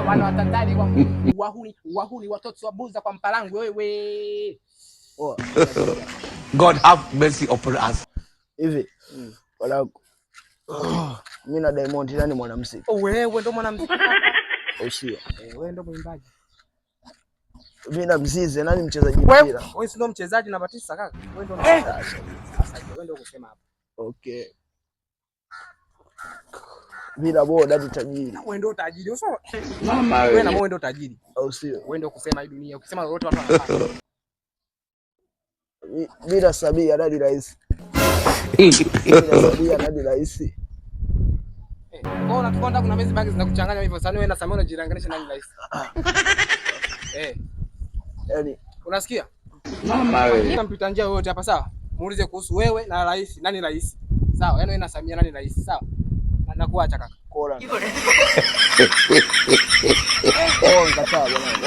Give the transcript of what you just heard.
wana Tanzania wahuni watoto wa buza kwa Mpalangu wewe. God have mercy upon us. Hivi wala mimi na Diamond nani mwanamuziki? Wewe ndo mwanamuziki. Usio. Wewe ndo mwimbaji. Mimi na Mzize nani mchezaji mpira? Wewe si ndo mchezaji namba 9 kaka. Wewe ndo mchezaji. Sasa wewe ndo kusema hapa. Okay. Bila boda ni tajiri. Wewe ndo tajiri. Usio. Mama wewe na wewe ndo tajiri. Au sio? Wewe ndo kusema hii dunia. Ukisema lolote watu wanapata. Bila Samia nani rais? Bila Samia nani rais? Kwa nini tunakwenda kuna mezi bagi zinakuchanganya hivyo sana wewe na Samia unajiranganisha nani rais? Yaani unasikia? Mama wewe. Mpita njia yote hapa sawa? Muulize kuhusu wewe na rais, nani rais? Sawa? Yaani wewe na Samia nani rais? Sawa? Na nakuacha kaka. Kola. Oh, ngataa bwana.